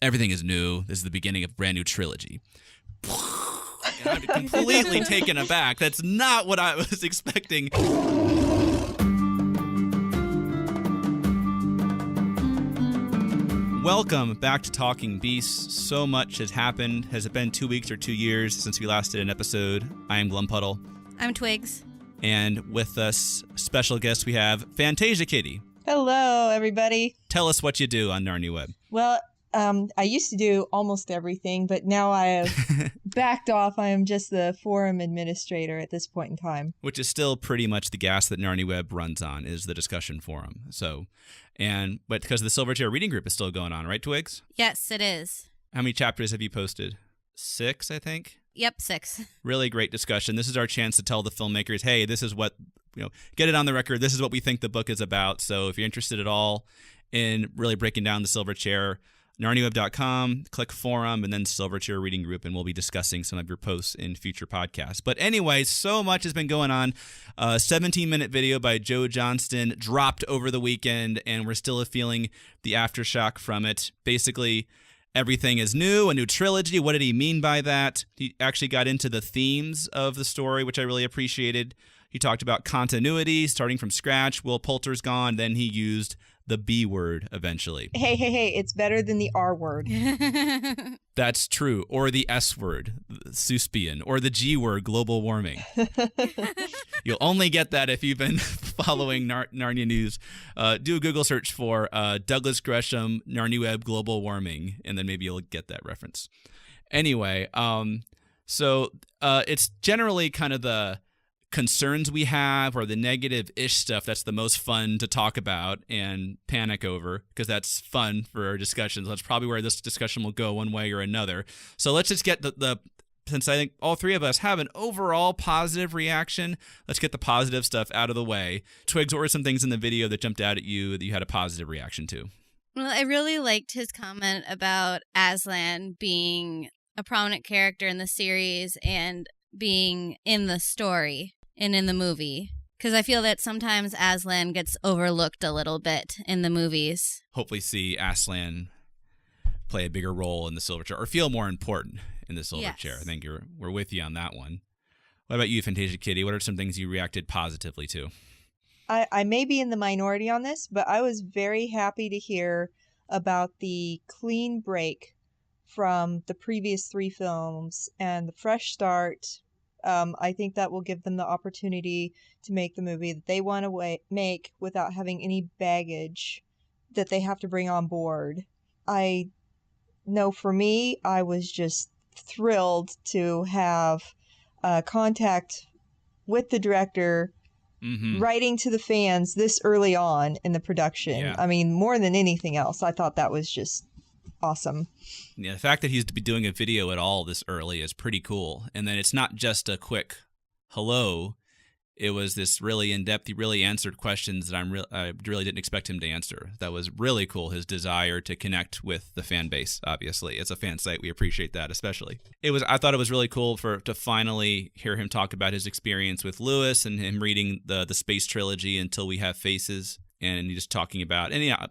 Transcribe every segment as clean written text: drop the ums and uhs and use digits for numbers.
everything is new. This is the beginning of a brand new trilogy. And I'm completely taken aback. That's not what I was expecting. Welcome back to Talking Beasts. So much has happened. Has it been 2 weeks or 2 years since we last did an episode? I am Glumpuddle. I'm Twigs. And with us, special guest, we have Fantasia Kitty. Hello, everybody. Tell us what you do on NarniaWeb. Well, I used to do almost everything, but now I have backed off. I am just the forum administrator at this point in time. Which is still pretty much the gas that NarniaWeb runs on, is the discussion forum. But because the Silverchair reading group is still going on, right, Twigs? Yes, it is. How many chapters have you posted? 6, I think? Yep, 6. Really great discussion. This is our chance to tell the filmmakers, hey, this is what, get it on the record. This is what we think the book is about. So if you're interested at all in really breaking down the Silverchair, NarniaWeb.com, click forum, and then Silverchair reading group, and we'll be discussing some of your posts in future podcasts. But anyway, so much has been going on. A 17-minute video by Joe Johnston dropped over the weekend, and we're still feeling the aftershock from it. Basically, everything is new, a new trilogy. What did he mean by that? He actually got into the themes of the story, which I really appreciated. He talked about continuity, starting from scratch. Will Poulter's gone. Then he used the B word eventually. Hey, it's better than the R word. That's true. Or the S word, Suspian, or the G word, global warming. You'll only get that if you've been following Narnia news. Do a Google search for Douglas Gresham, NarniaWeb, global warming, and then maybe you'll get that reference. Anyway, so it's generally kind of the concerns we have or the negative-ish stuff that's the most fun to talk about and panic over, because that's fun for our discussions. That's probably where this discussion will go one way or another. So let's just get since I think all three of us have an overall positive reaction, let's get the positive stuff out of the way. Twigs, what were some things in the video that jumped out at you that you had a positive reaction to? Well, I really liked his comment about Aslan being a prominent character in the series and being in the story and in the movie, because I feel that sometimes Aslan gets overlooked a little bit in the movies. Hopefully see Aslan play a bigger role in the Silverchair, or feel more important in the Silverchair. Yes. I think we're with you on that one. What about you, Fantasia Kitty? What are some things you reacted positively to? I may be in the minority on this, but I was very happy to hear about the clean break from the previous 3 films and the fresh start. I think that will give them the opportunity to make the movie that they want to make without having any baggage that they have to bring on board. I know for me, I was just thrilled to have contact with the director, writing to the fans this early on in the production. Yeah. I mean, more than anything else, I thought that was just awesome. Yeah, the fact that he's to be doing a video at all this early is pretty cool. And then it's not just a quick hello. It was this really in-depth, he really answered questions that I really didn't expect him to answer. That was really cool, his desire to connect with the fan base, obviously. It's a fan site. We appreciate that especially. I thought it was really cool to finally hear him talk about his experience with Lewis and him reading the Space Trilogy, Until We Have Faces, and just talking about, and yeah,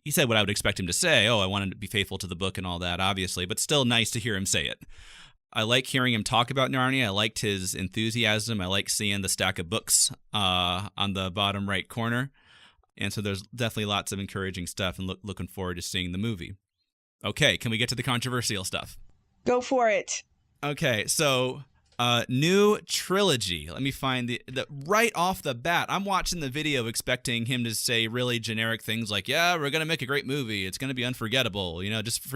he said what I would expect him to say. Oh, I wanted to be faithful to the book and all that, obviously, but still nice to hear him say it. I like hearing him talk about Narnia. I liked his enthusiasm. I like seeing the stack of books on the bottom right corner. And so there's definitely lots of encouraging stuff, and looking forward to seeing the movie. Okay, can we get to the controversial stuff? Go for it. Okay, so new trilogy. Let me find the right off the bat. I'm watching the video expecting him to say really generic things like, yeah, we're going to make a great movie. It's going to be unforgettable. Just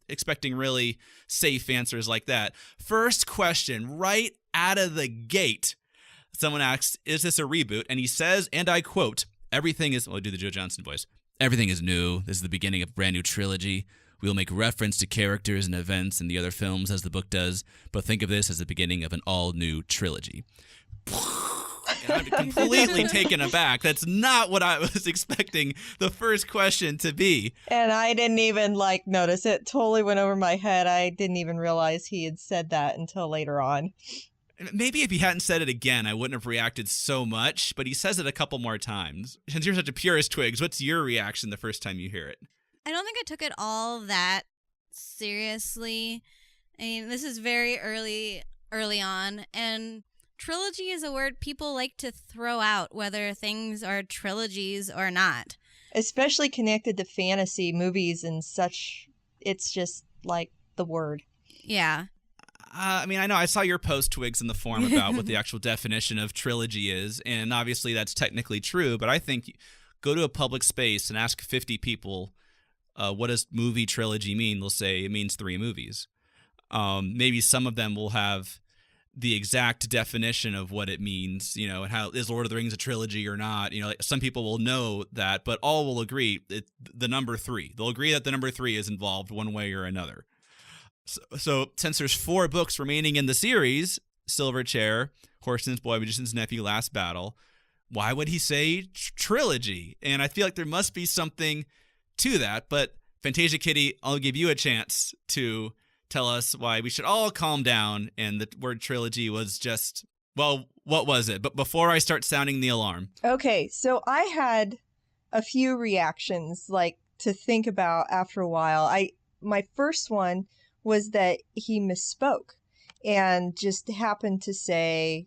expecting really safe answers like that. First question, right out of the gate, someone asks, is this a reboot? And he says, and I quote, everything is, I'll do the Joe Johnston voice. Everything is new. This is the beginning of a brand new trilogy. We will make reference to characters and events in the other films as the book does, but think of this as the beginning of an all-new trilogy. And I'm completely taken aback. That's not what I was expecting the first question to be. And I didn't even notice it. Totally went over my head. I didn't even realize he had said that until later on. Maybe if he hadn't said it again, I wouldn't have reacted so much, but he says it a couple more times. Since you're such a purist, Twigs, what's your reaction the first time you hear it? I don't think I took it all that seriously. I mean, this is very early on, and trilogy is a word people like to throw out, whether things are trilogies or not. Especially connected to fantasy movies and such. It's just like the word. Yeah. I mean, I know I saw your post, Twigs, in the forum about what the actual definition of trilogy is, and obviously that's technically true, but I think go to a public space and ask 50 people what does movie trilogy mean. They'll say it means 3 movies. Maybe some of them will have the exact definition of what it means, you know, and how is Lord of the Rings a trilogy or not. You know, like some people will know that, but all will agree the number 3. They'll agree that the number 3 is involved one way or another. So since there's 4 books remaining in the series, Silver Chair, Horse and His Boy, Magician's Nephew, Last Battle, why would he say trilogy? And I feel like there must be something to that, but Fantasia Kitty, I'll give you a chance to tell us why we should all calm down and the word trilogy was just, well, what was it? But before I start sounding the alarm. Okay, so I had a few reactions like to think about after a while. My first one was that he misspoke and just happened to say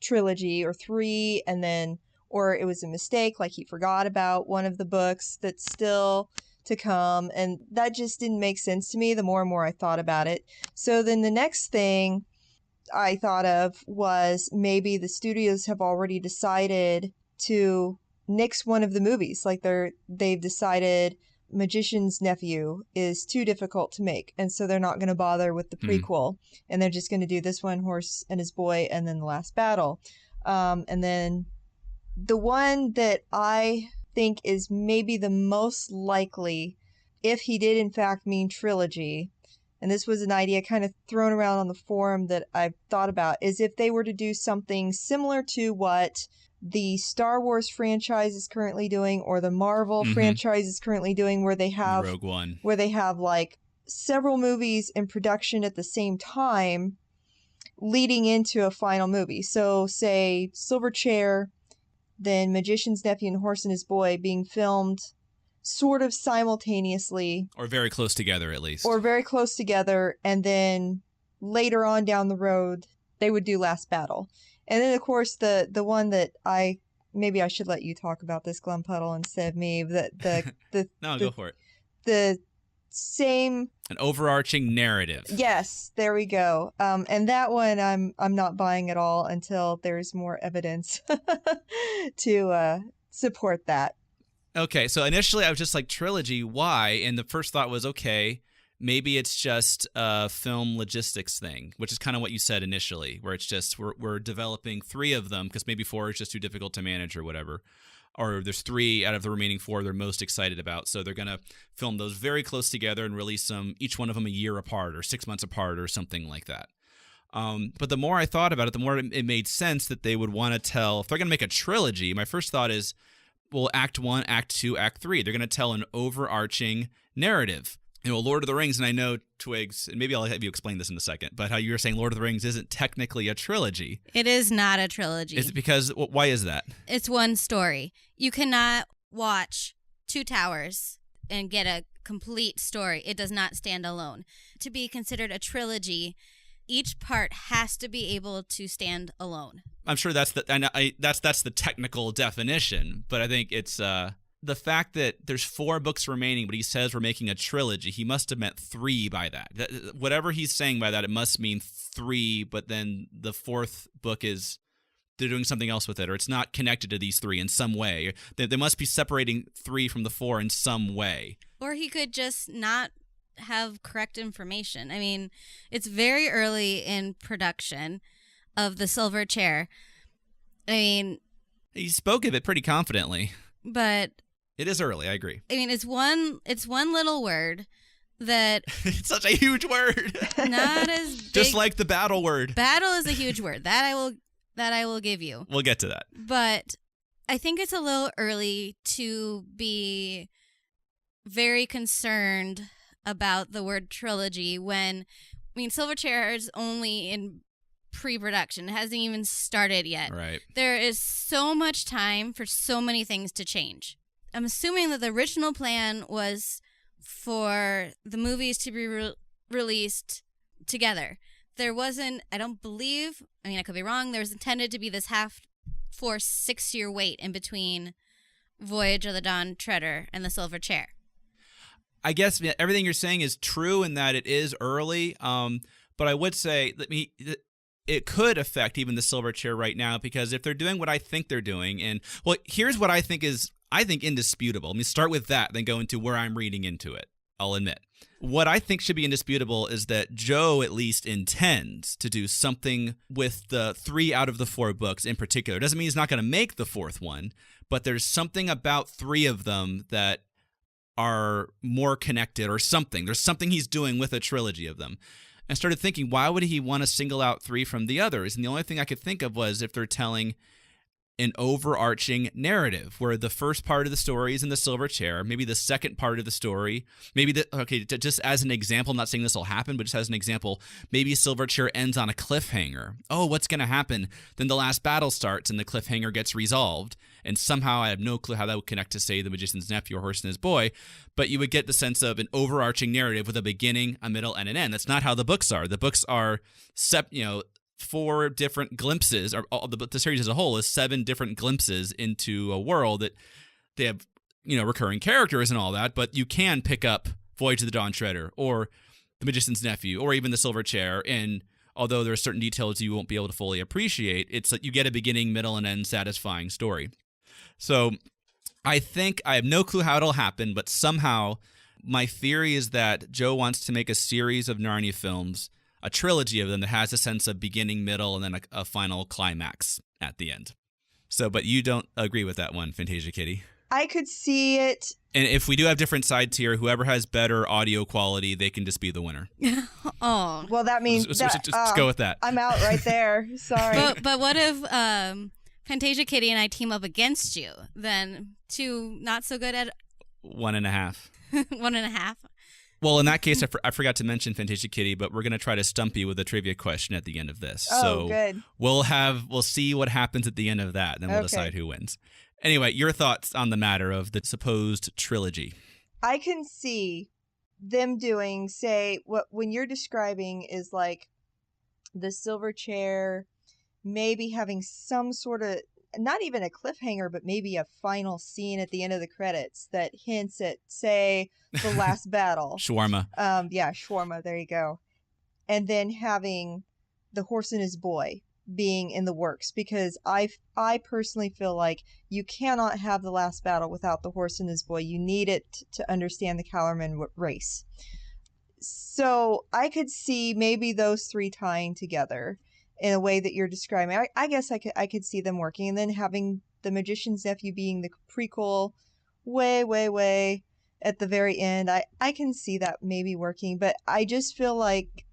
trilogy or 3, and then, or it was a mistake, like he forgot about one of the books that's still to come, and that just didn't make sense to me the more and more I thought about it. So then the next thing I thought of was maybe the studios have already decided to nix one of the movies, like they've decided Magician's Nephew is too difficult to make, and so they're not going to bother with the prequel, and they're just going to do this one, Horse and His Boy, and then The Last Battle. And then the one that I think is maybe the most likely, if he did in fact mean trilogy, and this was an idea kind of thrown around on the forum that I've thought about, is if they were to do something similar to what the Star Wars franchise is currently doing, or the Marvel franchise is currently doing, where they have Rogue One, where they have like several movies in production at the same time leading into a final movie. So say Silver Chair, then Magician's Nephew and Horse and His Boy being filmed sort of simultaneously. Or very close together, at least. Or very close together, and then later on down the road, they would do Last Battle. And then, of course, the one that maybe I should let you talk about this, Glumpuddle, instead of me. No, go for it. The same... An overarching narrative. Yes, there we go. And that one I'm not buying at all until there's more evidence to support that. Okay, so initially I was just like, trilogy, why? And the first thought was, okay, maybe it's just a film logistics thing, which is kind of what you said initially, where it's just we're developing 3 of them because maybe 4 is just too difficult to manage or whatever. Or there's 3 out of the remaining 4 they're most excited about. So they're going to film those very close together and release them, each one of them a year apart or 6 months apart or something like that. But the more I thought about it, the more it made sense that they would want to tell, if they're going to make a trilogy, my first thought is, well, Act 1, Act 2, Act 3. They're going to tell an overarching narrative. You know, Lord of the Rings, and I know, Twigs, and maybe I'll have you explain this in a second, but how you were saying Lord of the Rings isn't technically a trilogy. It is not a trilogy. Is it because, why is that? It's one story. You cannot watch Two Towers and get a complete story. It does not stand alone. To be considered a trilogy, each part has to be able to stand alone. I'm sure that's the technical definition, but I think it's the fact that there's 4 books remaining, but he says we're making a trilogy. He must have meant 3 by that. Whatever he's saying by that, it must mean 3, but then the 4th book is they're doing something else with it, or it's not connected to these 3 in some way. They must be separating 3 from the 4 in some way. Or he could just not have correct information. I mean, it's very early in production of the Silver Chair. I mean, he spoke of it pretty confidently. But it is early, I agree. I mean, it's one little word that it's such a huge word. Not as big. Just like the battle word. Battle is a huge word. That I will give you. We'll get to that. But I think it's a little early to be very concerned about the word trilogy when, I mean, Silver Chair is only in pre-production. It hasn't even started yet. Right. There is so much time for so many things to change. I'm assuming that the original plan was for the movies to be released together. There wasn't, I don't believe, I mean, I could be wrong, there was intended to be this half-force 6-year wait in between Voyage of the Dawn Treader and the Silver Chair. I guess everything you're saying is true in that it is early, but I would say it could affect even the Silver Chair right now, because if they're doing what I think they're doing, and well, here's what I think indisputable. Let me start with that, then go into where I'm reading into it. I'll admit. What I think should be indisputable is that Joe at least intends to do something with the 3 out of the 4 books in particular. It doesn't mean he's not going to make the 4th one, but there's something about 3 of them that are more connected or something. There's something he's doing with a trilogy of them. I started thinking, why would he want to single out 3 from the others? And the only thing I could think of was if they're telling an overarching narrative where the first part of the story is in the Silver Chair, maybe the second part of the story, just as an example, I'm not saying this will happen, but just as an example, maybe Silver Chair ends on a cliffhanger. Oh, what's going to happen? Then the last battle starts and the cliffhanger gets resolved. And somehow I have no clue how that would connect to, say, The Magician's Nephew or Horse and His Boy, but you would get the sense of an overarching narrative with a beginning, a middle, and an end. That's not how the books are. The books are 4 different glimpses, or the series as a whole is 7 different glimpses into a world that they have, recurring characters and all that, but you can pick up Voyage of the Dawn Treader or The Magician's Nephew or even The Silver Chair, and although there are certain details you won't be able to fully appreciate, it's like you get a beginning, middle, and end satisfying story. So I think I have no clue how it'll happen, but somehow my theory is that Joe wants to make a series of Narnia films, a trilogy of them that has a sense of beginning, middle, and then a final climax at the end. So, but you don't agree with that one, Fantasia Kitty. I could see it. And if we do have different sides here, whoever has better audio quality, they can just be the winner. Oh. Well, that means just go with that. I'm out right there. Sorry. But what if Fantasia Kitty and I team up against you? Then 2 not so good at 1.5. 1.5. Well, in that case, I forgot to mention Fantasia Kitty, but we're going to try to stump you with a trivia question at the end of this. Oh, so good. We'll see what happens at the end of that, then we'll decide who wins. Anyway, your thoughts on the matter of the supposed trilogy? I can see them doing, say, when you're describing is like the Silver Chair, maybe having some sort of, not even a cliffhanger, but maybe a final scene at the end of the credits that hints at, say, the last battle. Shawarma. Yeah, shawarma. There you go. And then having the Horse and His Boy being in the works, because I personally feel like you cannot have the last battle without the Horse and His Boy. You need it to understand the Calorman race. So I could see maybe those 3 tying together in a way that you're describing. I guess I could see them working, and then having The Magician's Nephew being the prequel way at the very end. I can see that maybe working, but I just feel like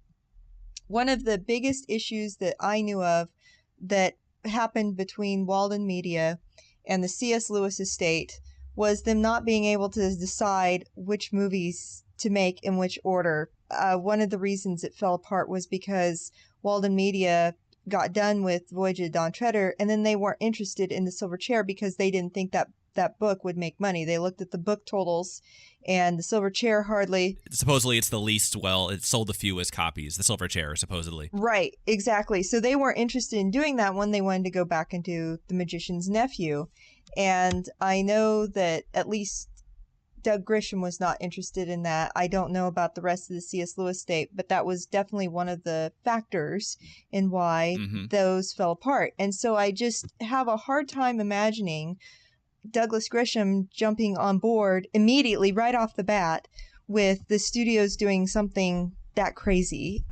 one of the biggest issues that I knew of that happened between Walden Media and the C.S. Lewis estate was them not being able to decide which movies to make in which order. One of the reasons it fell apart was because Walden Media got done with Voyage of the Dawn Treader, and then they weren't interested in the Silver Chair because they didn't think that book would make money. They looked at the book totals, and the Silver Chair hardly... Supposedly it's the least, it sold the fewest copies, the Silver Chair, supposedly. Right, exactly. So they weren't interested in doing that one. They wanted to go back and do The Magician's Nephew. And I know that at least Doug Grisham was not interested in that. I don't know about the rest of the C.S. Lewis estate, but that was definitely one of the factors in why those fell apart. And so I just have a hard time imagining Douglas Grisham jumping on board immediately right off the bat with the studios doing something that crazy.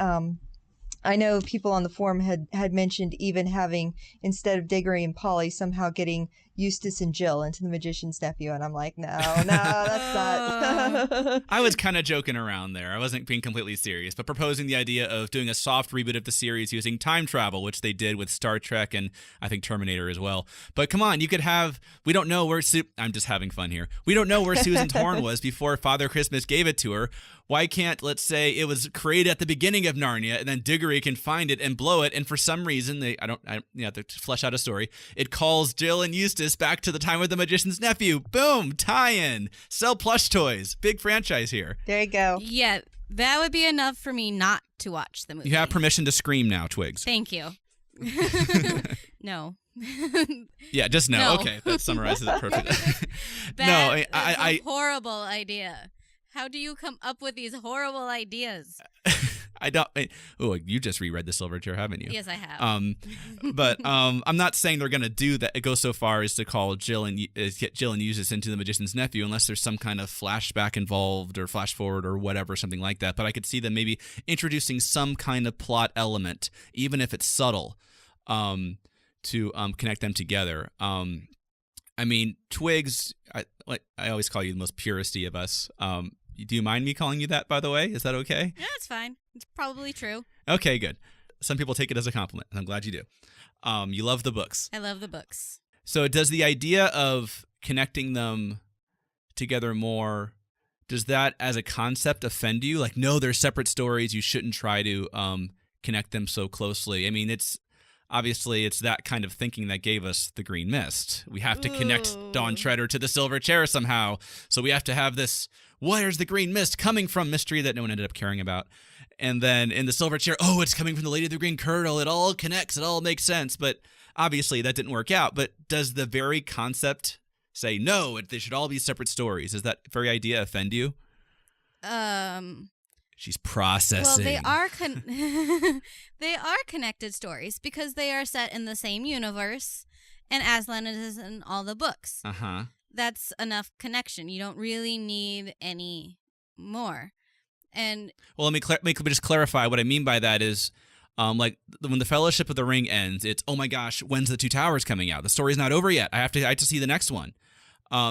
I know people on the forum had mentioned even having, instead of Diggory and Polly, somehow getting Eustace and Jill into The Magician's Nephew, and I'm like, no, that's not. I was kind of joking around there. I wasn't being completely serious, but proposing the idea of doing a soft reboot of the series using time travel, which they did with Star Trek and I think Terminator as well. But come on, you could have, we don't know where, I'm just having fun here. We don't know where Susan Torn was before Father Christmas gave it to her. Why can't, let's say, it was created at the beginning of Narnia, and then Diggory can find it and blow it, and for some reason, I have to flesh out a story, it calls Jill and Eustace back to the time of the Magician's Nephew. Boom! Tie-in! Sell plush toys. Big franchise here. There you go. Yeah, that would be enough for me not to watch the movie. You have permission to scream now, Twigs. Thank you. No. Yeah, just no. No. Okay, that summarizes it perfectly. That's I a horrible idea. How do you come up with these horrible ideas? I don't. Oh, you just reread The Silver Chair, haven't you? Yes, I have. But I'm not saying they're going to do that. It goes so far as to call get Jill and Eustace into the Magician's Nephew, unless there's some kind of flashback involved or flash forward or whatever, something like that. But I could see them maybe introducing some kind of plot element, even if it's subtle, to connect them together. I mean, Twigs. I always call you the most puristy of us. Do you mind me calling you that, by the way? Is that okay? Yeah, it's fine. It's probably true. Okay, good. Some people take it as a compliment, and I'm glad you do. You love the books. I love the books. So does the idea of connecting them together more, does that as a concept offend you? Like, no, they're separate stories. You shouldn't try to connect them so closely. I mean, it's that kind of thinking that gave us the Green Mist. We have to connect Dawn Treader to the Silver Chair somehow. So we have to have this, where's the Green Mist coming from mystery that no one ended up caring about. And then in the Silver Chair, it's coming from the Lady of the Green Kirtle. It all connects. It all makes sense. But obviously that didn't work out. But does the very concept say, no, they should all be separate stories? Does that very idea offend you? She's processing. Well, they are connected stories because they are set in the same universe, and Aslan is in all the books. Uh-huh. That's enough connection. You don't really need any more. And well, let me just clarify what I mean by that is, like when the Fellowship of the Ring ends, it's, oh my gosh, when's the Two Towers coming out? The story's not over yet. I have to see the next one.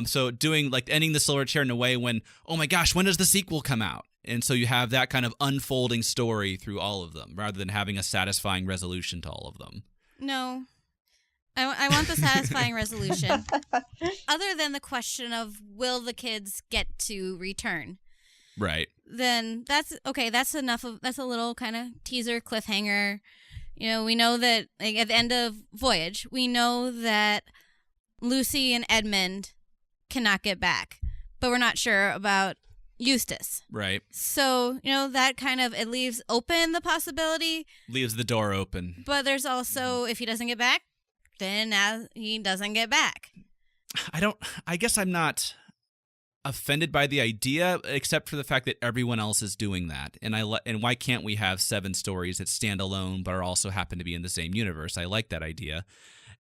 So doing like ending the Silver Chair in a way when, oh my gosh, when does the sequel come out? And so you have that kind of unfolding story through all of them, rather than having a satisfying resolution to all of them. No. I want the satisfying resolution. Other than the question of, will the kids get to return? Right. Then that's okay. That's enough of, that's a little kind of teaser cliffhanger. You know, we know that like, at the end of Voyage, we know that Lucy and Edmund cannot get back, but we're not sure about Eustace. Right. So, you know, that kind of, it leaves open the possibility. Leaves the door open. But there's also, if he doesn't get back, then he doesn't get back. I guess I'm not offended by the idea, except for the fact that everyone else is doing that. And why can't we have 7 stories that stand alone but are also happen to be in the same universe? I like that idea.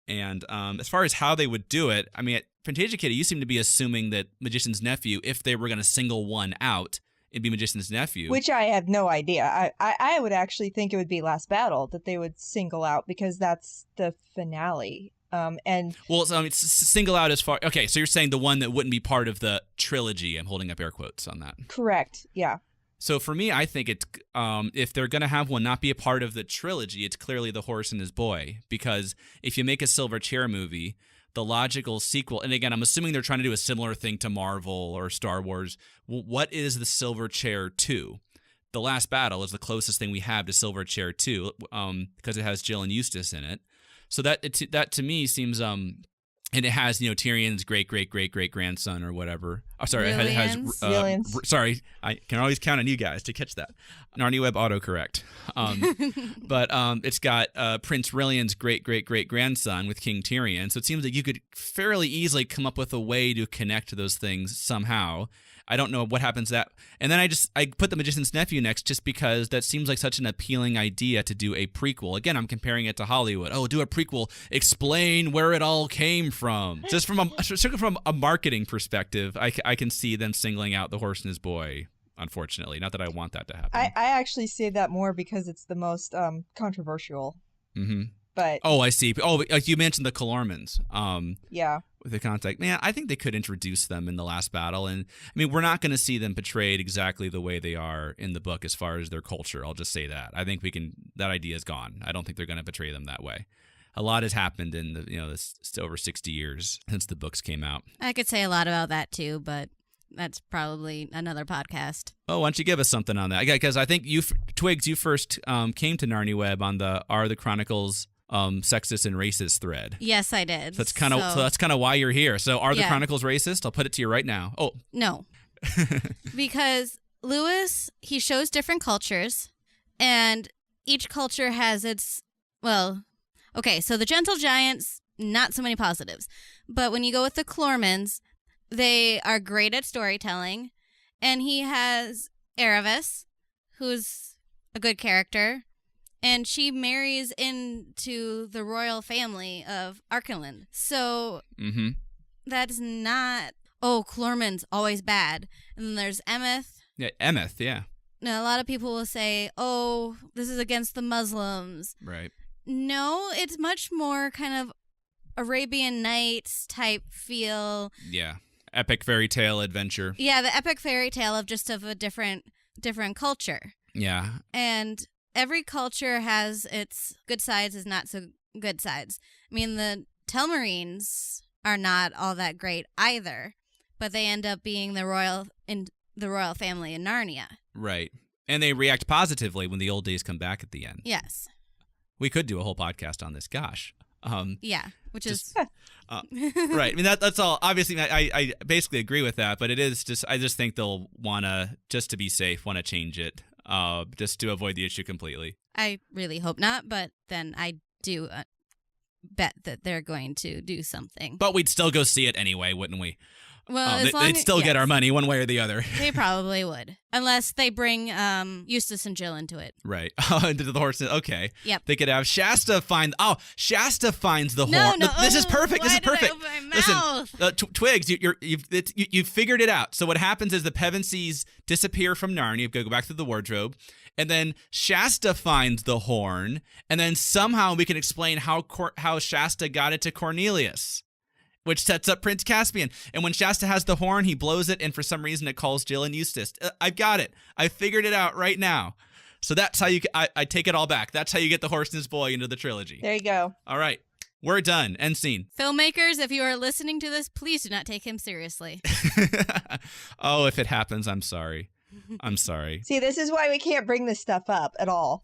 And as far as how they would do it, I mean, at Fantasia Kitty, you seem to be assuming that Magician's Nephew, if they were going to single one out, it'd be Magician's Nephew. Which I have no idea. I would actually think it would be Last Battle that they would single out because that's the finale. Well, so, it's single out as far. Okay, so you're saying the one that wouldn't be part of the trilogy. I'm holding up air quotes on that. Correct. Yeah. So for me, I think it's if they're going to have one not be a part of the trilogy, it's clearly The Horse and His Boy. Because if you make a Silver Chair movie, the logical sequel, and again, I'm assuming they're trying to do a similar thing to Marvel or Star Wars. What is the Silver Chair 2? The Last Battle is the closest thing we have to Silver Chair 2 because it has Jill and Eustace in it. So that to me seems and it has, Tyrion's great-great-great-great-grandson or whatever. Oh, sorry, it has sorry, I can always count on you guys to catch that. NarniaWeb autocorrect. But it's got Prince Rilian's great-great-great-grandson with King Tyrion. So it seems like you could fairly easily come up with a way to connect those things somehow. I don't know what happens to that. And then I put The Magician's Nephew next just because that seems like such an appealing idea to do a prequel. Again, I'm comparing it to Hollywood. Oh, do a prequel. Explain where it all came from. Just from a marketing perspective, I can see them singling out The Horse and His Boy, unfortunately. Not that I want that to happen. I actually say that more because it's the most controversial. Mm-hmm. But I see. Oh, like you mentioned the Calormans. Yeah. With the contact, man, I think they could introduce them in The Last Battle, and I mean, we're not going to see them portrayed exactly the way they are in the book as far as their culture. I'll just say that. I think that idea is gone. I don't think they're going to portray them that way. A lot has happened in this over 60 years since the books came out. I could say a lot about that too, but that's probably another podcast. Oh, why don't you give us something on that? Because I think Twigs, you first came to NarniaWeb on the Are the Chronicles sexist and racist thread. Yes, I did. So that's kind of why you're here. So are the Chronicles racist? I'll put it to you right now. Oh. No. Because Lewis, he shows different cultures, and each culture has its, well, okay, so the Gentle Giants, not so many positives. But when you go with the Clormans, they are great at storytelling, and he has Aravis, who's a good character, and she marries into the royal family of Arkenland. So that's not, Clorman's always bad. And then there's Emeth. Yeah, Emeth, yeah. Now, a lot of people will say, this is against the Muslims. Right. No, it's much more kind of Arabian Nights type feel. Yeah. Epic fairy tale adventure. Yeah, the epic fairy tale of a different culture. Yeah. And every culture has its good sides, is not so good sides. I mean, the Telmarines are not all that great either, but they end up being the royal family in Narnia. Right. And they react positively when the old days come back at the end. Yes. We could do a whole podcast on this. Gosh. Yeah, which is right. I mean, that's all. Obviously, I basically agree with that, but it is just, I just think they'll want to, just to be safe, want to change it, just to avoid the issue completely. I really hope not, but then I do bet that they're going to do something. But we'd still go see it anyway, wouldn't we? Well, they'd still get our money one way or the other. They probably would. Unless they bring Eustace and Jill into it. Right. Into the horse. Okay. Yep. They could have Shasta Shasta finds the horn. No. This is perfect. This is perfect. Why did I open my mouth? Twigs, you've figured it out. So what happens is the Pevensies disappear from Narnia, go back to the wardrobe, and then Shasta finds the horn, and then somehow we can explain how Shasta got it to Cornelius, which sets up Prince Caspian. And when Shasta has the horn, he blows it, and for some reason it calls Jill and Eustace. I've got it. I figured it out right now. So that's how I take it all back. That's how you get the horse and his boy into the trilogy. There you go. All right. We're done. End scene. Filmmakers, if you are listening to this, please do not take him seriously. Oh, if it happens, I'm sorry. I'm sorry. See, this is why we can't bring this stuff up at all.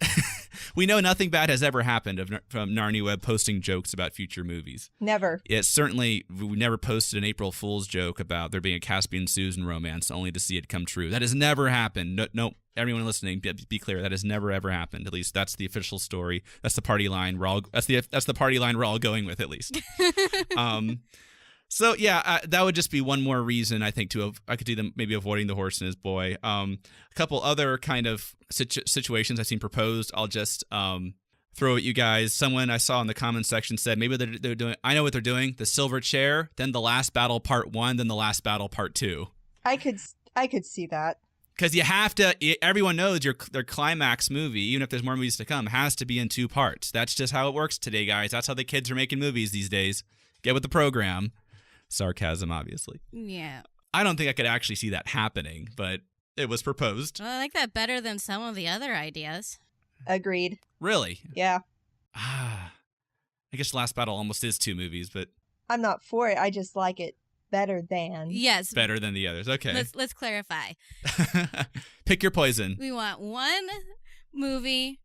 We know nothing bad has ever happened from NarniaWeb posting jokes about future movies. Never. We never posted an April Fool's joke about there being a Caspian Susan romance only to see it come true. That has never happened. No, everyone listening, be clear. That has never ever happened. At least that's the official story. That's the party line that's the party line we're all going with, at least. So yeah, that would just be one more reason I think I could do them maybe avoiding the horse and his boy. A couple other kind of situations I've seen proposed. I'll just throw at you guys. Someone I saw in the comments section said maybe they're doing. I know what they're doing. The Silver Chair, then the Last Battle Part 1, then the Last Battle Part 2. I could see that. Because you have to. Everyone knows their climax movie, even if there's more movies to come, has to be in 2 parts. That's just how it works today, guys. That's how the kids are making movies these days. Get with the program. Sarcasm, obviously. Yeah. I don't think I could actually see that happening, but it was proposed. Well, I like that better than some of the other ideas. Agreed. Really? Yeah. I guess Last Battle almost is 2 movies, but I'm not for it. I just like it better than. Yes. Better than the others. Okay. Let's clarify. Pick your poison. We want 1 movie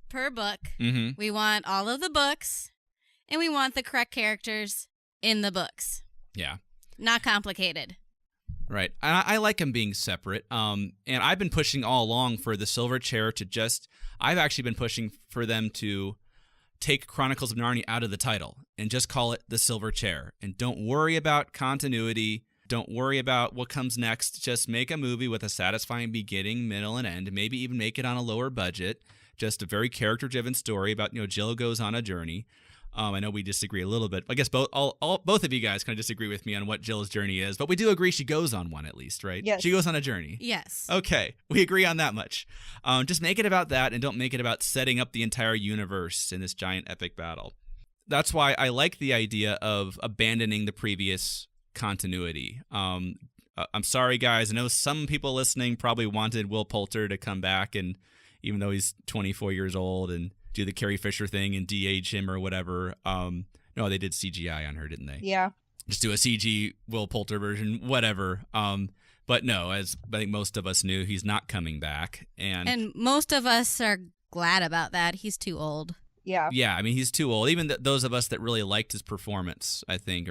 per book. Mm-hmm. We want all of the books, and we want the correct characters in the books. Yeah. Not complicated. Right. I like them being separate. And I've been pushing all along for the Silver Chair I've actually been pushing for them to take Chronicles of Narnia out of the title and just call it the Silver Chair. And don't worry about continuity. Don't worry about what comes next. Just make a movie with a satisfying beginning, middle, and end. Maybe even make it on a lower budget. Just a very character-driven story about, Jill goes on a journey. I know we disagree a little bit. I guess both of you guys kind of disagree with me on what Jill's journey is, but we do agree she goes on one at least, right? Yes. She goes on a journey. Yes. Okay, we agree on that much. Just make it about that and don't make it about setting up the entire universe in this giant epic battle. That's why I like the idea of abandoning the previous continuity. I'm sorry, guys. I know some people listening probably wanted Will Poulter to come back, and even though he's 24 years old and do the Carrie Fisher thing and de-age him or whatever. No, they did CGI on her, didn't they? Yeah. Just do a CG Will Poulter version, whatever. But no, as I think most of us knew, he's not coming back. And most of us are glad about that. He's too old. Yeah. Yeah, I mean, he's too old. Even those of us that really liked his performance, I think,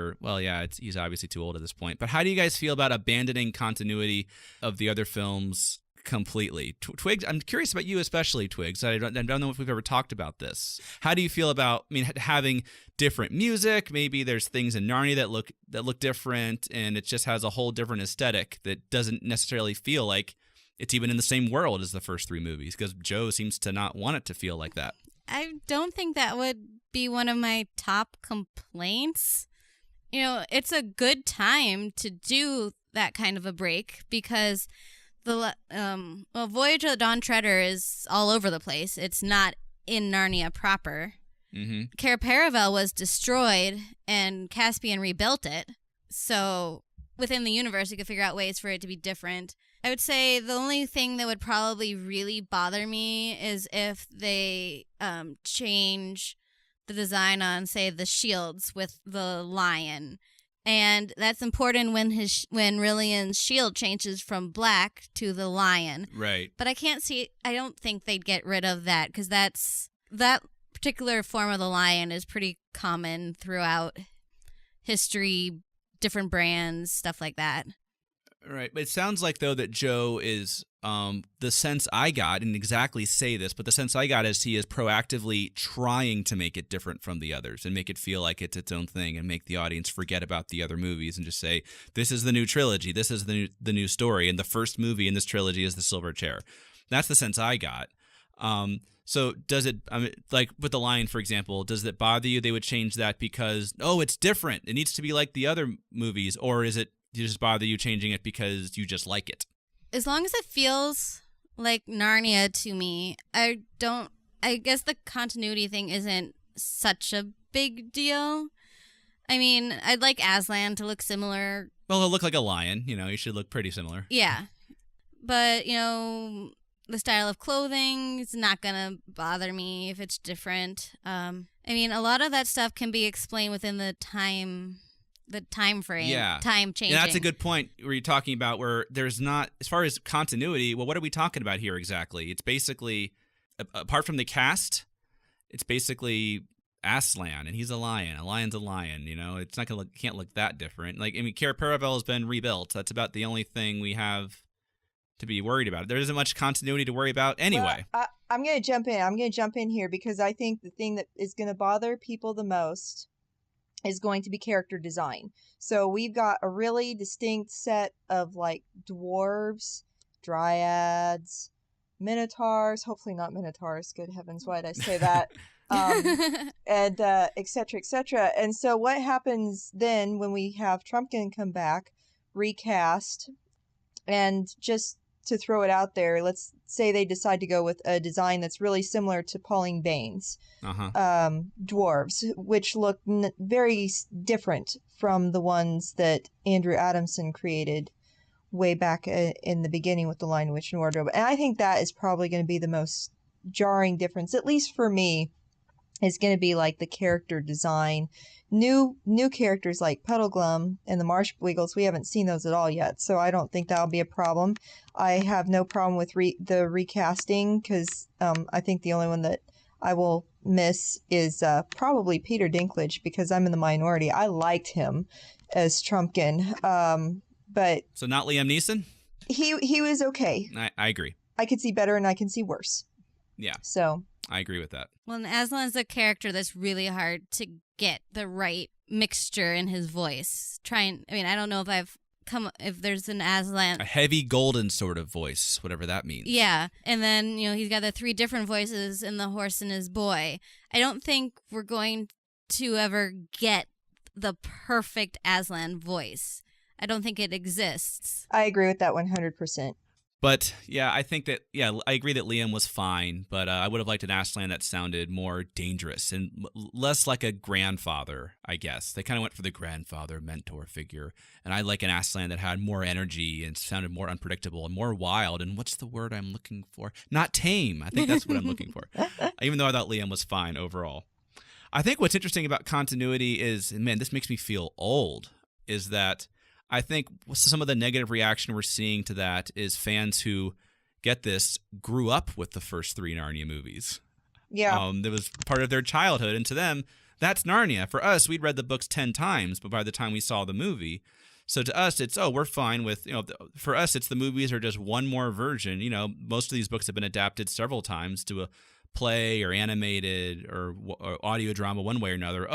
he's obviously too old at this point. But how do you guys feel about abandoning continuity of the other films completely? Twigs, I'm curious about you especially, Twigs. I don't know if we've ever talked about this. How do you feel about, having different music? Maybe there's things in Narnia that look different, and it just has a whole different aesthetic that doesn't necessarily feel like it's even in the same world as the first three movies, because Joe seems to not want it to feel like that. I don't think that would be one of my top complaints. It's a good time to do that kind of a break because Voyage of the Dawn Treader is all over the place. It's not in Narnia proper. Mm-hmm. Cair Paravel was destroyed and Caspian rebuilt it. So within the universe, you could figure out ways for it to be different. I would say the only thing that would probably really bother me is if they change the design on, say, the shields with the lion. And that's important when Rilian's shield changes from black to the lion. Right. But I don't think they'd get rid of that because that particular form of the lion is pretty common throughout history, different brands, stuff like that. Right. But it sounds like, though, that Joe is, the sense I got, and exactly say this, but the sense I got is he is proactively trying to make it different from the others and make it feel like it's its own thing and make the audience forget about the other movies and just say, this is the new trilogy, this is the new story, and the first movie in this trilogy is The Silver Chair. That's the sense I got. So does it, like with The Lion, for example, does it bother you they would change that because, it's different, it needs to be like the other movies, or is it just bother you changing it because you just like it? As long as it feels like Narnia to me, I guess the continuity thing isn't such a big deal. I'd like Aslan to look similar. Well, he'll look like a lion, he should look pretty similar. Yeah. But, the style of clothing is not going to bother me if it's different. A lot of that stuff can be explained within the time frame, time changing. Yeah, that's a good point where you're talking about where there's not, as far as continuity, well, what are we talking about here exactly? It's basically, apart from the cast, it's basically Aslan, and he's a lion. A lion's a lion, it's not going to can't look that different. Cair Paravel has been rebuilt. That's about the only thing we have to be worried about. There isn't much continuity to worry about anyway. Well, I'm going to jump in. I'm going to jump in here because I think the thing that is going to bother people the most is going to be character design. So we've got a really distinct set of dwarves, dryads, minotaurs, hopefully not minotaurs, good heavens, why did I say that? And et cetera, et cetera. And so what happens then when we have Trumpkin come back, recast, and just to throw it out there, let's say they decide to go with a design that's really similar to Pauline Bain's dwarves, which look very different from the ones that Andrew Adamson created way back in the beginning with The Lion, Witch, and Wardrobe. And I think that is probably going to be the most jarring difference, at least for me, is going to be the character design. New characters like Puddleglum and the Marsh Beagles, we haven't seen those at all yet, so I don't think that'll be a problem. I have no problem with the recasting because I think the only one that I will miss is probably Peter Dinklage because I'm in the minority. I liked him as Trumpkin, but so not Liam Neeson? He was okay. I agree. I could see better and I can see worse. Yeah. So I agree with that. Well, and Aslan's a character that's really hard to get the right mixture in his voice. I don't know if there's an Aslan. A heavy golden sort of voice, whatever that means. Yeah. And then, he's got the 3 different voices in The Horse and His Boy. I don't think we're going to ever get the perfect Aslan voice. I don't think it exists. I agree with that 100%. But, yeah, I think that, I agree that Liam was fine, but I would have liked an Aslan that sounded more dangerous and less like a grandfather, I guess. They kind of went for the grandfather mentor figure, and I like an Aslan that had more energy and sounded more unpredictable and more wild, and what's the word I'm looking for? Not tame. I think that's what I'm looking for, even though I thought Liam was fine overall. I think what's interesting about continuity is, and man, this makes me feel old, is that I think some of the negative reaction we're seeing to that is fans who, get this, grew up with the first 3 Narnia movies. Yeah. That was part of their childhood, and to them, that's Narnia. For us, we'd read the books 10 times, but by the time we saw the movie, so to us, it's, we're fine with, for us, it's the movies are just one more version. Most of these books have been adapted several times to a play or animated or audio drama one way or another.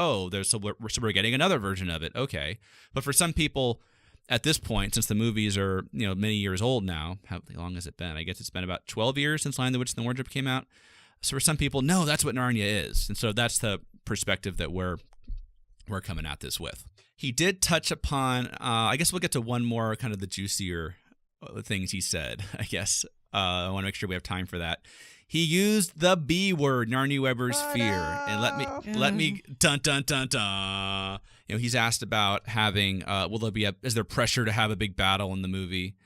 So we're getting another version of it. Okay. But for some people at this point, since the movies are, many years old now, how long has it been? I guess it's been about 12 years since Lion, the Witch, and the Wardrobe came out. So for some people, no, that's what Narnia is. And so that's the perspective that we're coming at this with. He did touch upon, I guess we'll get to one more kind of the juicier things he said, I guess. I want to make sure we have time for that. He used the B word, NarniaWebber's fear. No. And let me, dun, dun, dun, dun. He's asked about having, is there pressure to have a big battle in the movie?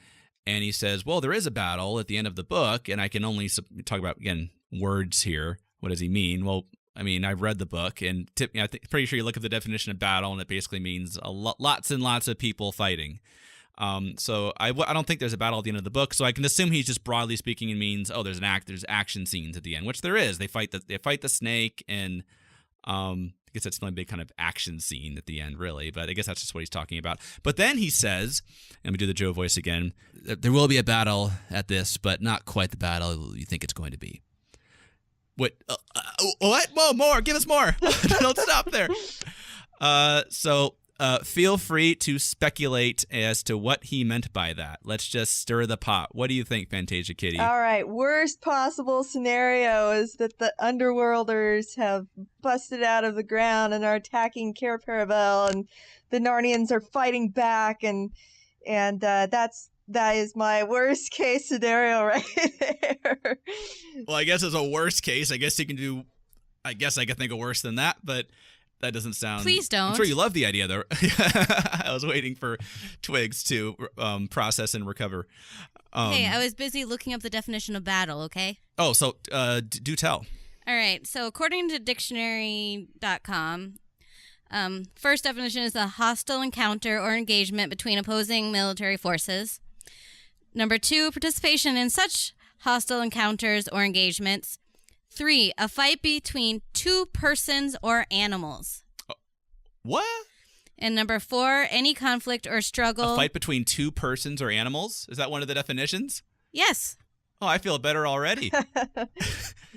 And he says, well, there is a battle at the end of the book, and I can only talk about, again, words here. What does he mean? Well, I mean, I've read the book, and pretty sure you look at the definition of battle, and it basically means lots and lots of people fighting. So I don't think there's a battle at the end of the book. So I can assume he's just broadly speaking and means, there's action scenes at the end, which there is. They fight the snake, and I guess that's the only big kind of action scene at the end, really. But I guess that's just what he's talking about. But then he says, let me do the Joe voice again, there will be a battle at this, but not quite the battle you think it's going to be. What? What? Whoa, more. Give us more. Don't stop there. So feel free to speculate as to what he meant by that. Let's just stir the pot. What do you think, Fantasia Kitty? All right. Worst possible scenario is that the Underworlders have busted out of the ground and are attacking Cair Paravel, and the Narnians are fighting back, and that is my worst case scenario right there. Well, I guess as a worst case, I guess I could think of worse than that, but that doesn't sound... Please don't. I'm sure you love the idea, though. I was waiting for Twigs to process and recover. Hey, I was busy looking up the definition of battle, okay? Oh, so do tell. All right, so according to dictionary.com, first definition is a hostile encounter or engagement between opposing military forces. Number 2, participation in such hostile encounters or engagements. 3, a fight between 2 persons or animals. What? And number 4, any conflict or struggle. A fight between 2 persons or animals? Is that one of the definitions? Yes. Oh, I feel better already.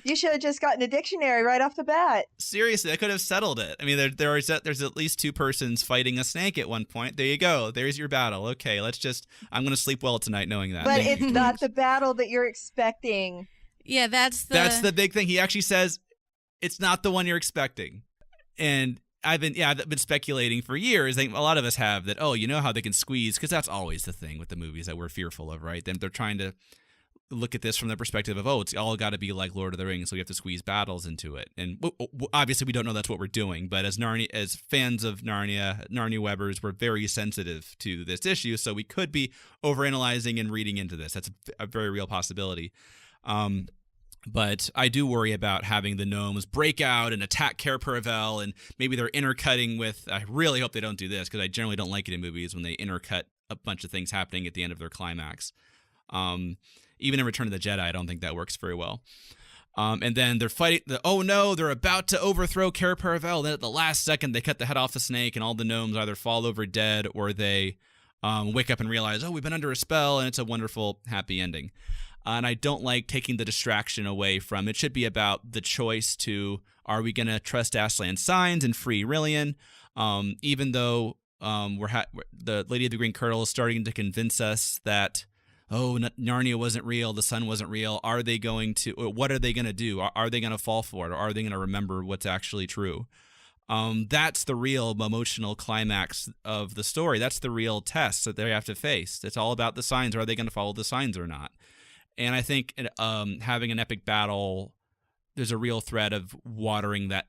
You should have just gotten a dictionary right off the bat. Seriously, I could have settled it. I mean, there's at least 2 persons fighting a snake at one point. There you go. There's your battle. Okay, I'm going to sleep well tonight knowing that. But it's not the battle that you're expecting. Yeah, that's the big thing. He actually says it's not the one you're expecting. And I've been speculating for years. A lot of us have that, how they can squeeze, because that's always the thing with the movies that we're fearful of, right? They're trying to look at this from the perspective of, it's all got to be like Lord of the Rings, so we have to squeeze battles into it. And obviously we don't know that's what we're doing, but as fans of Narnia, NarniaWebbers, we're very sensitive to this issue, so we could be overanalyzing and reading into this. That's a very real possibility. But I do worry about having the gnomes break out and attack Cair Paravel, and maybe they're intercutting with... I really hope they don't do this, because I generally don't like it in movies when they intercut a bunch of things happening at the end of their climax. Even in Return of the Jedi, I don't think that works very well. And then they're fighting... they're about to overthrow Cair Paravel. Then at the last second, they cut the head off the snake, and all the gnomes either fall over dead or they wake up and realize, we've been under a spell, and it's a wonderful, happy ending. And I don't like taking the distraction away from... It should be about the choice to, are we going to trust Aslan's signs and free Rillian? Even though the Lady of the Green Kirtle is starting to convince us that, Narnia wasn't real, the sun wasn't real. What are they going to do? Are they going to fall for it? Or are they going to remember what's actually true? That's the real emotional climax of the story. That's the real test that they have to face. It's all about the signs. Are they going to follow the signs or not? And I think having an epic battle, there's a real threat of watering that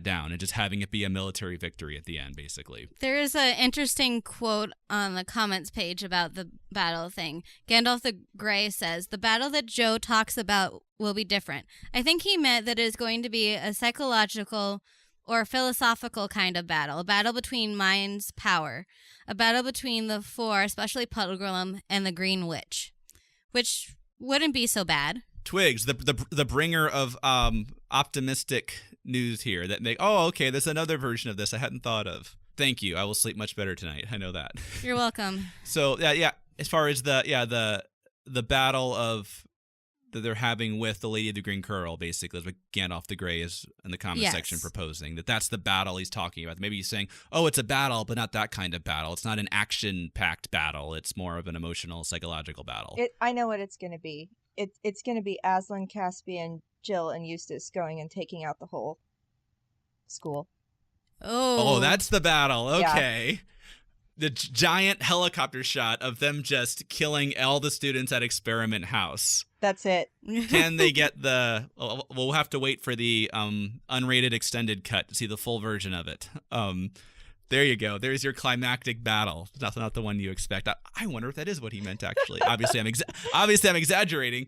down and just having it be a military victory at the end, basically. There is an interesting quote on the comments page about the battle thing. Gandalf the Grey says, "The battle that Joe talks about will be different. I think he meant that it is going to be a psychological or a philosophical kind of battle, a battle between mind's power, a battle between the four, especially Puddleglum and the Green Witch, which wouldn't be so bad. Twigs, the bringer of optimistic news here. Okay, there's another version of this I hadn't thought of. Thank you. I will sleep much better tonight. I know that. You're welcome. So yeah. As far as the battle of that they're having with the Lady of the Green Curl, basically, as Gandalf the Grey is in the comment section proposing, that's the battle he's talking about. Maybe he's saying, oh, it's a battle, but not that kind of battle. It's not an action-packed battle. It's more of an emotional, psychological battle. I know what it's going to be. It's going to be Aslan, Caspian, Jill, and Eustace going and taking out the whole school. Oh, that's the battle. Okay. Yeah. The giant helicopter shot of them just killing all the students at Experiment House. That's it. Can they get we'll have to wait for the unrated extended cut to see the full version of it. There you go. There's your climactic battle. That's not the one you expect. I wonder if that is what he meant, actually. Obviously, I'm exaggerating,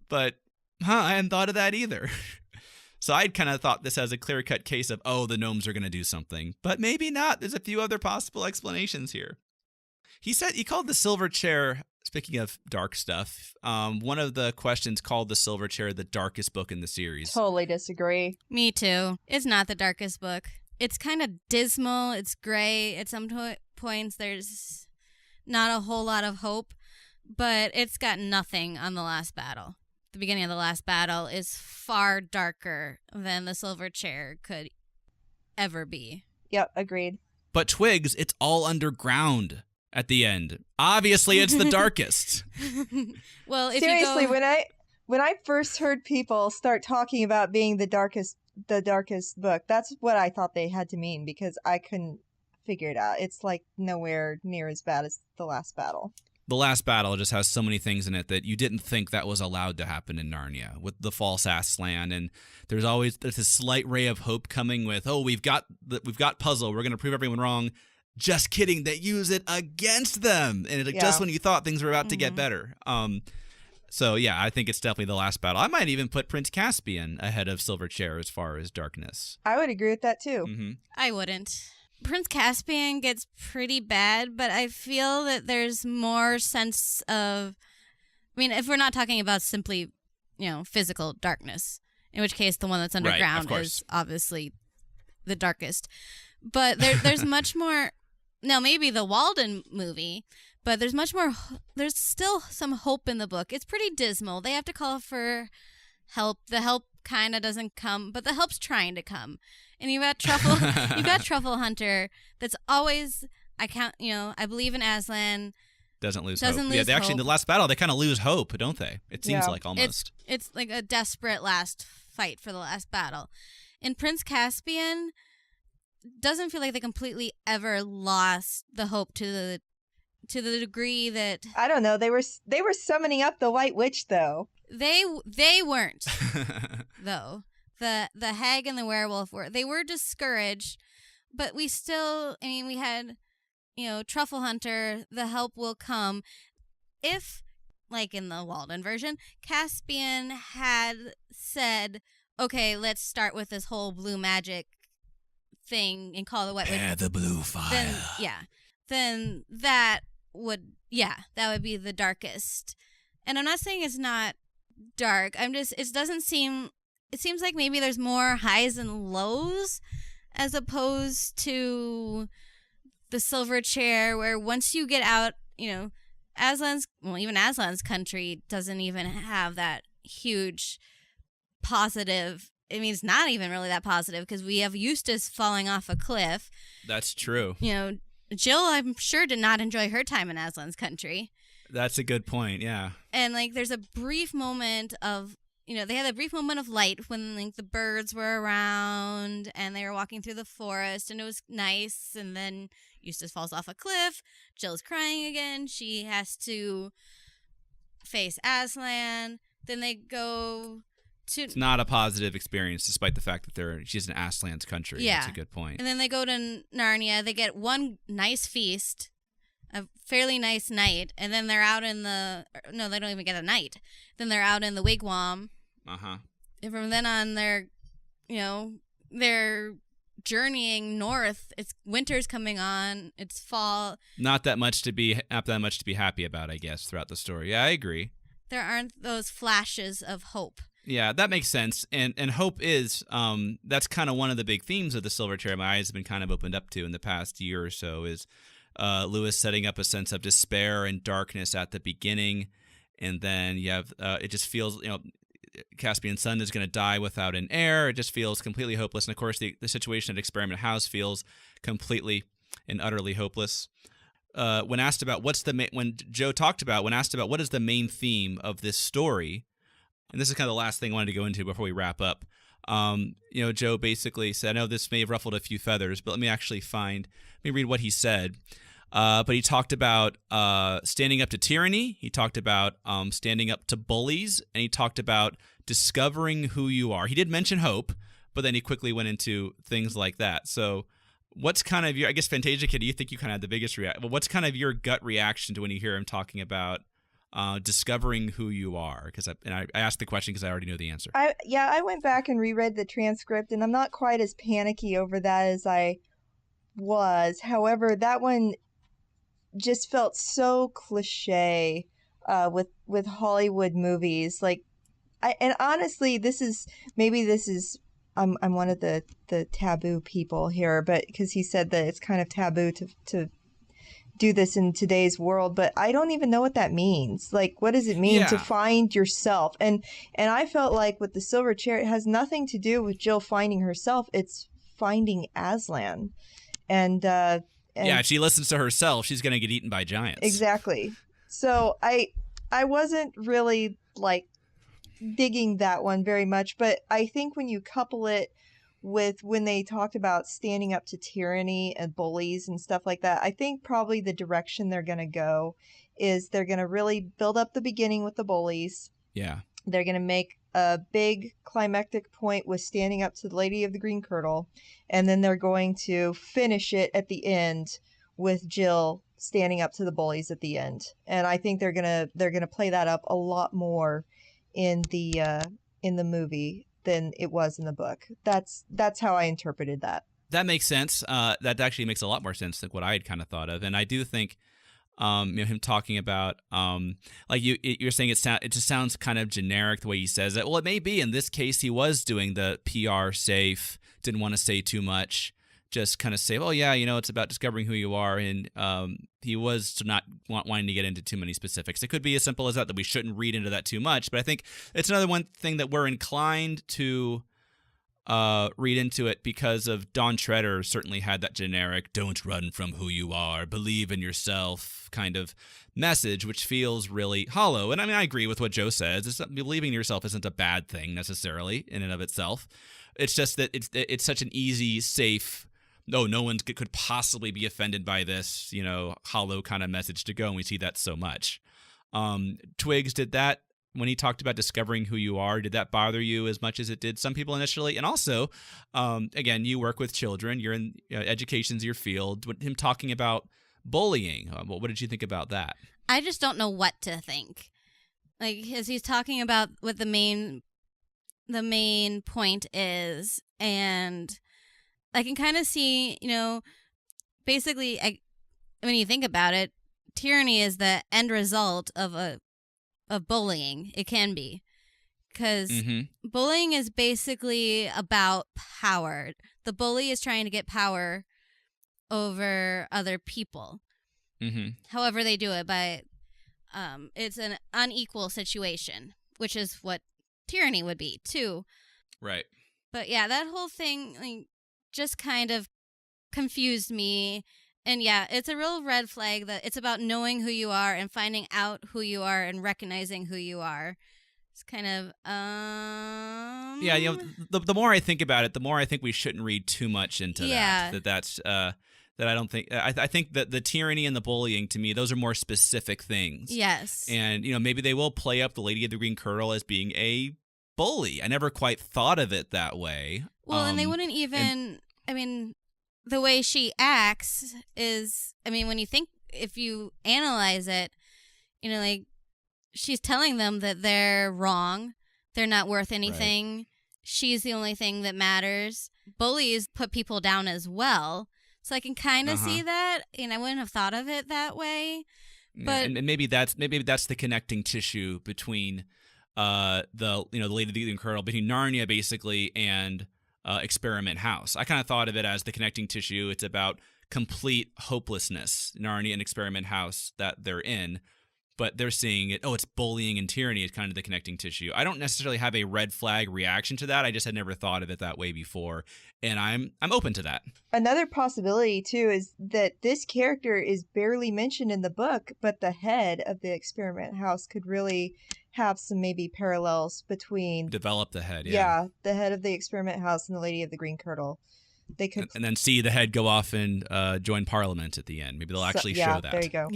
but I hadn't thought of that either. So I'd kind of thought this as a clear-cut case of, the gnomes are going to do something. But maybe not. There's a few other possible explanations here. He called the silver chair, speaking of dark stuff, one of the questions called the silver chair the darkest book in the series. Totally disagree. Me too. It's not the darkest book. It's kind of dismal. It's gray. At some points, there's not a whole lot of hope. But it's got nothing on the last battle. The beginning of the last battle is far darker than the silver chair could ever be. Yep, agreed. But Twigs, it's all underground at the end. Obviously, it's the darkest. Well, if seriously, you go... when I first heard people start talking about being the darkest book, that's what I thought they had to mean, because I couldn't figure it out. It's like nowhere near as bad as the last battle. The last battle just has so many things in it that you didn't think that was allowed to happen in Narnia with the false Aslan, and there's a slight ray of hope coming with, we've got puzzle, we're going to prove everyone wrong. Just kidding, they use it against them, and just when you thought things were about to get better. So yeah, I think it's definitely the last battle. I might even put Prince Caspian ahead of Silver Chair as far as darkness. I would agree with that too. Mm-hmm. I wouldn't. Prince Caspian gets pretty bad, but I feel that there's more sense of... I mean, if we're not talking about simply, physical darkness, in which case the one that's underground is obviously the darkest. But there's much more... Now, maybe the Walden movie, but there's much more... There's still some hope in the book. It's pretty dismal. They have to call for help. The help kind of doesn't come, but the help's trying to come. And you've got Truffle Hunter that's always, I believe in Aslan. Doesn't lose hope. Actually, in the last battle, they kind of lose hope, don't they? It seems like almost. It's like a desperate last fight for the last battle. And Prince Caspian doesn't feel like they completely ever lost the hope to the degree that... I don't know. They were summoning up the White Witch, though. They weren't, though. The hag and the werewolf they were discouraged, but we still, we had, Truffle Hunter, the help will come. If, like in the Walden version, Caspian had said, okay, let's start with this whole blue magic thing and call the White Witch. The blue fire. Then that would be the darkest. And I'm not saying it's not dark. It seems like maybe there's more highs and lows as opposed to the Silver Chair, where once you get out, even Aslan's country doesn't even have that huge positive. It's not even really that positive because we have Eustace falling off a cliff. That's true. Jill, I'm sure, did not enjoy her time in Aslan's country. That's a good point, yeah. And, there's a brief moment of... they had a brief moment of light when the birds were around and they were walking through the forest and it was nice. And then Eustace falls off a cliff. Jill's crying again. She has to face Aslan. Then they go to... It's not a positive experience despite the fact that she's in Aslan's country. Yeah. That's a good point. And then they go to Narnia. They get one nice feast, a fairly nice night. And then they're out in the... No, they don't even get a night. Then they're out in the wigwam. Uh-huh. And from then on, they're journeying north. It's winter's coming on. It's fall. Not that much to be happy about, I guess, throughout the story. Yeah, I agree. There aren't those flashes of hope. Yeah, that makes sense. And hope is that's kind of one of the big themes of the Silver Chair my eyes have been kind of opened up to in the past year or so is Lewis setting up a sense of despair and darkness at the beginning, and then you have it just feels, Caspian Sun is going to die without an heir. It just feels completely hopeless. And of course, the situation at Experiment House feels completely and utterly hopeless. When asked about when asked about what is the main theme of this story, and this is kind of the last thing I wanted to go into before we wrap up. Joe basically said, I know this may have ruffled a few feathers, but let me read what he said. But he talked about standing up to tyranny. He talked about standing up to bullies, and he talked about discovering who you are. He did mention hope, but then he quickly went into things like that. So what's kind of I guess Fantasia Kitty, you think you kind of had the biggest reaction. Well, what's kind of your gut reaction to when you hear him talking about discovering who you are? Because I asked the question because I already know the answer. I went back and reread the transcript, and I'm not quite as panicky over that as I was. However, that one just felt so cliche with Hollywood movies. And honestly, I'm one of the taboo people here, but because he said that it's kind of taboo to do this in today's world, but I don't even know what that means. Like, what does it mean to find yourself? And I felt like with the Silver Chair, it has nothing to do with Jill finding herself. It's finding Aslan. And if she listens to herself, she's going to get eaten by giants. Exactly. So I wasn't really digging that one very much, but I think when you couple it with when they talked about standing up to tyranny and bullies and stuff like that, I think probably the direction they're going to go is they're going to really build up the beginning with the bullies. Yeah. They're going to make a big climactic point with standing up to the Lady of the Green Kirtle, and then they're going to finish it at the end with Jill standing up to the bullies at the end. And I think they're gonna play that up a lot more in the movie than it was in the book. That's how I interpreted that. That makes sense. That actually makes a lot more sense than what I had kind of thought of. And I do think him talking about you're saying it just sounds kind of generic the way he says it. Well, it may be in this case he was doing the PR safe, didn't want to say too much, just kind of say, oh yeah, it's about discovering who you are, and he was not wanting to get into too many specifics. It could be as simple as that we shouldn't read into that too much, but I think it's another one thing that we're inclined to read into it because of Don Shredder certainly had that generic "don't run from who you are, believe in yourself" kind of message, which feels really hollow. And I mean, I agree with what Joe says. Believing in yourself isn't a bad thing necessarily in and of itself. It's just that it's such an easy, safe, no one could possibly be offended by this, hollow kind of message to go, and we see that so much. Twigs did that. When he talked about discovering who you are, did that bother you as much as it did some people initially? And also, again, you work with children. You're in education's your field. Him talking about bullying, what did you think about that? I just don't know what to think. As he's talking about what the main point is, and I can kind of see, basically, when you think about it, tyranny is the end result of bullying. It can be, because bullying is basically about power. The bully is trying to get power over other people. However they do it, by it's an unequal situation, which is what tyranny would be too. Right. But yeah, that whole thing just kind of confused me. And yeah, it's a real red flag that it's about knowing who you are and finding out who you are and recognizing who you are. It's kind of yeah, the more I think about it, the more I think we shouldn't read too much into that I don't think I think that the tyranny and the bullying, to me, those are more specific things. Yes. And maybe they will play up the Lady of the Green Kirtle as being a bully. I never quite thought of it that way. Well, and they wouldn't even the way she acts is, when if you analyze it, she's telling them that they're wrong, they're not worth anything. Right. she's the only thing that matters. Bullies put people down as well. So I can kind of see that, and I wouldn't have thought of it that way. But and maybe that's the connecting tissue between the Lady of the Eating Colonel, between Narnia basically and Experiment House. I kind of thought of it as the connecting tissue. It's about complete hopelessness, Narnia and Experiment House that they're in, but they're seeing it. Oh, it's bullying and tyranny is kind of the connecting tissue. I don't necessarily have a red flag reaction to that. I just had never thought of it that way before, and I'm open to that. Another possibility too is that this character is barely mentioned in the book, but the head of the Experiment House could really have some maybe parallels between develop the head. Yeah, the head of the Experiment House and the Lady of the Green Kirtle. They could, and then see the head go off and join Parliament at the end. Maybe they'll actually show that. There you go.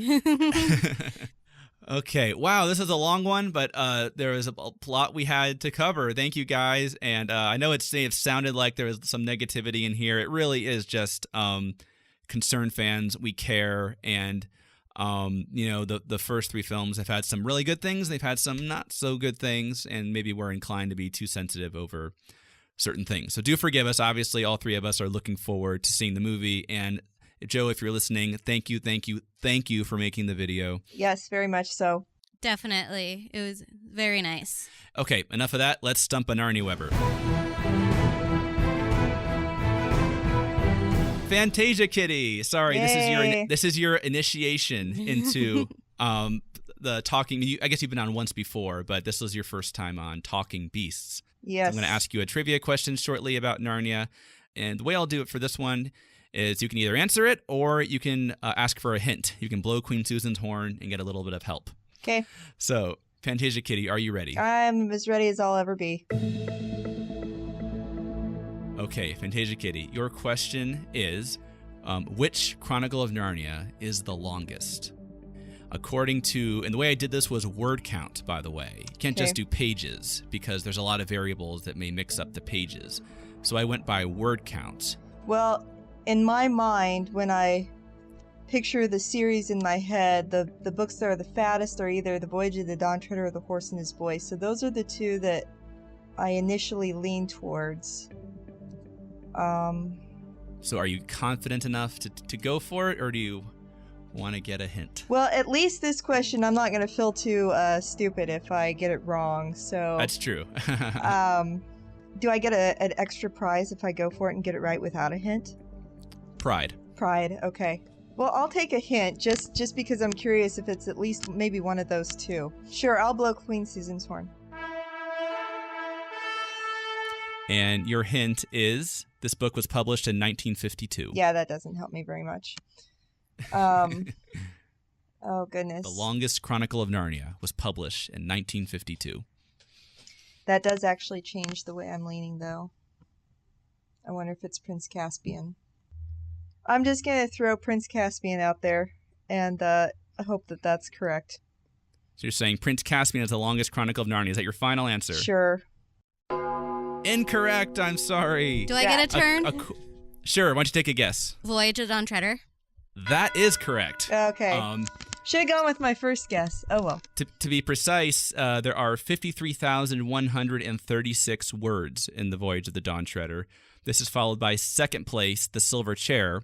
Okay. Wow, this is a long one, but there was a plot we had to cover. Thank you, guys. And I know it sounded like there was some negativity in here. It really is just concerned fans. We care. And, the first three films have had some really good things. They've had some not so good things. And maybe we're inclined to be too sensitive over certain things. So do forgive us. Obviously, all three of us are looking forward to seeing the movie. And Joe, if you're listening, thank you for making the video. Yes, very much so. Definitely. It was very nice. Okay, enough of that. Let's stump a NarniaWebber. Fantasia Kitty. Sorry, this is your initiation into the talking. I guess you've been on once before, but this was your first time on Talking Beasts. Yes. So I'm going to ask you a trivia question shortly about Narnia, and the way I'll do it for this one is you can either answer it or you can ask for a hint. You can blow Queen Susan's horn and get a little bit of help. Okay. So, Fantasia Kitty, are you ready? I'm as ready as I'll ever be. Okay, Fantasia Kitty, your question is, which Chronicle of Narnia is the longest? According to, and the way I did this was word count, by the way. You can't just do pages because there's a lot of variables that may mix up the pages. So I went by word count. Well, in my mind, when I picture the series in my head, the books that are the fattest are either The Voyage of the Dawn Treader or The Horse and His Boy. So those are the two that I initially lean towards. So are you confident enough to go for it, or do you want to get a hint? Well, at least this question, I'm not going to feel too stupid if I get it wrong. So that's true. Do I get an extra prize if I go for it and get it right without a hint? Pride. Okay. Well, I'll take a hint just because I'm curious if it's at least maybe one of those two. Sure, I'll blow Queen Susan's horn. And your hint is this book was published in 1952. Yeah, that doesn't help me very much. Oh, goodness. The longest Chronicle of Narnia was published in 1952. That does actually change the way I'm leaning, though. I wonder if it's Prince Caspian. I'm just going to throw Prince Caspian out there, and I hope that that's correct. So you're saying Prince Caspian is the longest Chronicle of Narnia. Is that your final answer? Sure. Incorrect. I'm sorry. Do I get a turn? Sure. Why don't you take a guess? Voyage of the Dawn Treader. That is correct. Okay. Should have gone with my first guess. Oh, well. To be precise, there are 53,136 words in The Voyage of the Dawn Treader. This is followed by second place, The Silver Chair,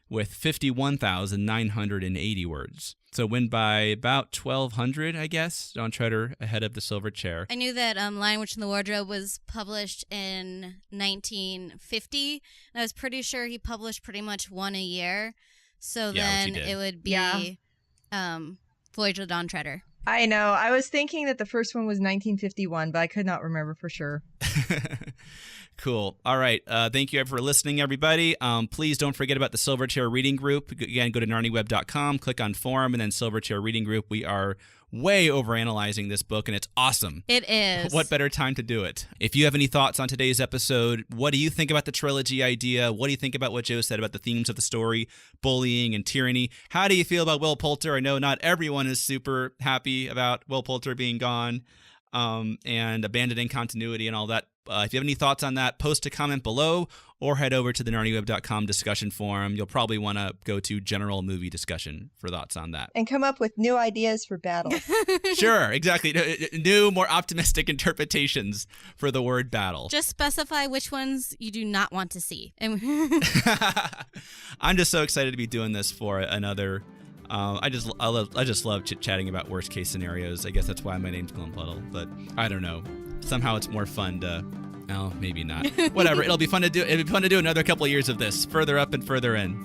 with 51,980 words. So win by about 1,200, I guess. Dawn Treader ahead of The Silver Chair. I knew that Lion, Witch, and the Wardrobe was published in 1950. And I was pretty sure he published pretty much one a year. So then it would be Voyage of the Dawn Treader. I know. I was thinking that the first one was 1951, but I could not remember for sure. Cool. All right. Thank you for listening, everybody. Please don't forget about the Silverchair Reading Group. Again, go to NarniaWeb.com, click on Forum, and then Silverchair Reading Group. We are way overanalyzing this book, and it's awesome. It is. What better time to do it? If you have any thoughts on today's episode, what do you think about the trilogy idea? What do you think about what Joe said about the themes of the story, bullying and tyranny? How do you feel about Will Poulter? I know not everyone is super happy about Will Poulter being gone and abandoning continuity and all that If you have any thoughts on that, post a comment below or head over to the NarniaWeb.com discussion forum. You'll probably want to go to general movie discussion for thoughts on that. And come up with new ideas for battles. Sure, exactly. New, more optimistic interpretations for the word battle. Just specify which ones you do not want to see. And I'm just so excited to be doing this for another. I just love chit-chatting about worst case scenarios. I guess that's why my name's Glumpuddle, but I don't know. Somehow it's more fun to. No, maybe not. Whatever. It'll be fun to do. It'll be fun to do another couple of years of this, further up and further in.